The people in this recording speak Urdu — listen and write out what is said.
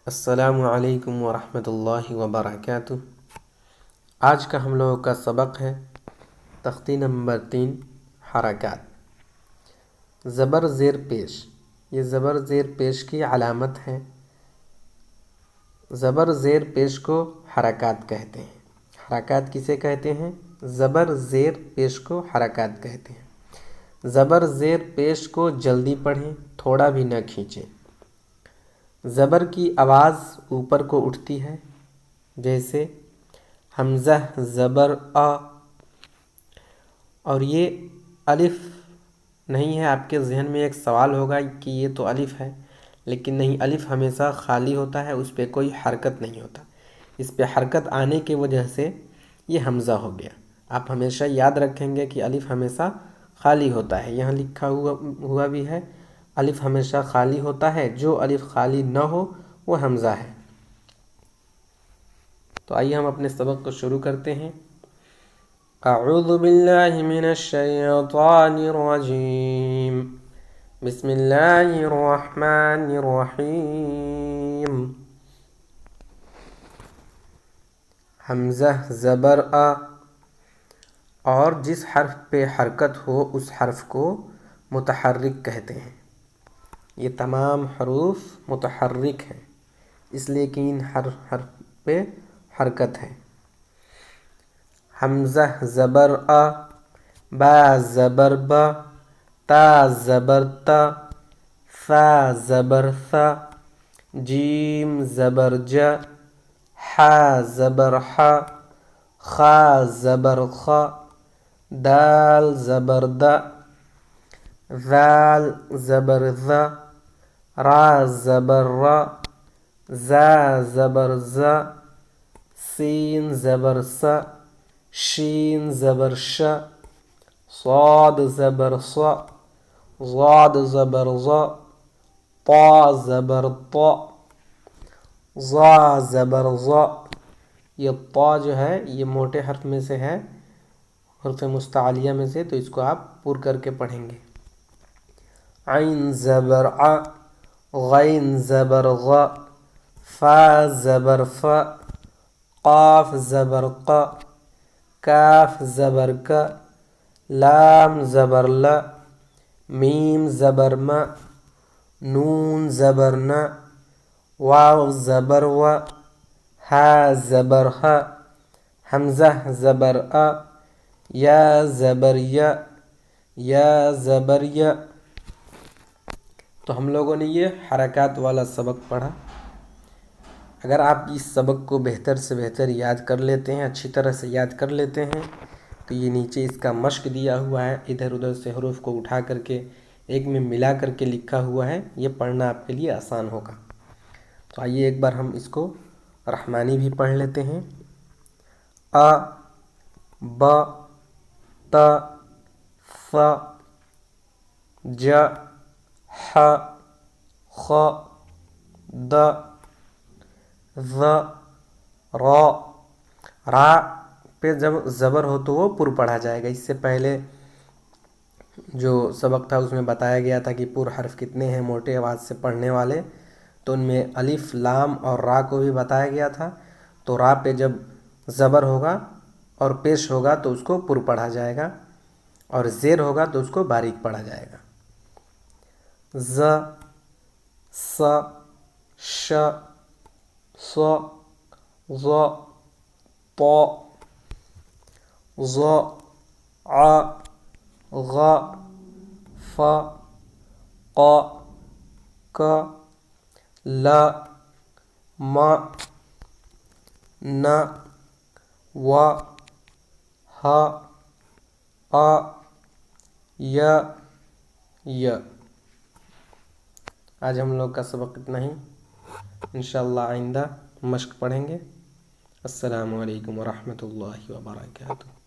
السلام علیکم ورحمۃ اللہ وبرکاتہ۔ آج کا ہم لوگوں کا سبق ہے تختی نمبر 3 حرکات۔ زبر زیر پیش، یہ زبر زیر پیش کی علامت ہے۔ زبر زیر پیش کو حرکات کہتے ہیں۔ حرکات کسے کہتے ہیں؟ زبر زیر پیش کو حرکات کہتے ہیں۔ زبر زیر پیش کو جلدی پڑھیں، تھوڑا بھی نہ کھینچیں۔ زبر کی آواز اوپر کو اٹھتی ہے، جیسے حمزہ زبر آ، اور یہ الف نہیں ہے۔ آپ کے ذہن میں ایک سوال ہوگا کہ یہ تو الف ہے، لیکن نہیں، الف ہمیشہ خالی ہوتا ہے، اس پہ کوئی حرکت نہیں ہوتا۔ اس پہ حرکت آنے کی وجہ سے یہ حمزہ ہو گیا۔ آپ ہمیشہ یاد رکھیں گے کہ الف ہمیشہ خالی ہوتا ہے۔ یہاں لکھا ہوا بھی ہے الف ہمیشہ خالی ہوتا ہے، جو الف خالی نہ ہو وہ حمزہ ہے۔ تو آئیے ہم اپنے سبق کو شروع کرتے ہیں۔ اعوذ باللہ من الشیطان الرجیم، بسم اللہ الرحمن الرحیم۔ حمزہ زبر آ، اور جس حرف پہ حرکت ہو اس حرف کو متحرک کہتے ہیں۔ یہ تمام حروف متحرک ہیں، اس لیے کہ ان حرف پہ حرکت ہے۔ حمزہ زبر آ، با زبر با، تا زبر تا، ثا زبر ثا، جیم زبر جا، حا زبر حا، خا زبر خا، دال زبر دا، ذال زبر ذا، را زبر را، زا زبر زا، سین زبر سا، شین زبر شا، صاد زبر صا، ضاد زبر ضا، طا زبر طا، ظا زبر ظا۔ یہ طا جو ہے یہ موٹے حرف میں سے ہے، حرف مستعلیہ میں سے، تو اس کو آپ پور کر کے پڑھیں گے۔ عین زبر ع، غین زبر غ، فا زبر فا، قاف زبر قا، کاف زبر کا، لام زبر لا، میم زبر ما، نون زبر نا، واو زبر وا، ہا زبر ہا، حمزہ زبر آ، یا زبر یا، یا زبر یا۔ تو ہم لوگوں نے یہ حرکات والا سبق پڑھا۔ اگر آپ اس سبق کو بہتر سے بہتر یاد کر لیتے ہیں، اچھی طرح سے یاد کر لیتے ہیں، تو یہ نیچے اس کا مشق دیا ہوا ہے، ادھر ادھر سے حروف کو اٹھا کر کے ایک میں ملا کر کے لکھا ہوا ہے، یہ پڑھنا آپ کے لیے آسان ہوگا۔ تو آئیے ایک بار ہم اس کو رحمانی بھی پڑھ لیتے ہیں۔ آ، با، تا، ثا، جا، حا، خا، دا، ذا، را۔ را پہ جب زبر ہو تو وہ پر پڑھا جائے گا۔ اس سے پہلے جو سبق تھا اس میں بتایا گیا تھا کہ پر حرف کتنے ہیں موٹے آواز سے پڑھنے والے، تو ان میں الف، لام اور را کو بھی بتایا گیا تھا۔ تو را پہ جب زبر ہوگا اور پیش ہوگا تو اس کو پر پڑھا جائے گا، اور زیر ہوگا تو اس کو باریک پڑھا جائے گا۔ ز، س، ش، ص، ظ، ط، ظ، ع، غ، ف، ق، ک، ل، م، ن، و، ح، ا، ی، ی۔ آج ہم لوگ کا سبق اتنا ہی، انشاءاللہ آئندہ مشق پڑھیں گے۔ السلام علیکم ورحمۃ اللہ وبرکاتہ۔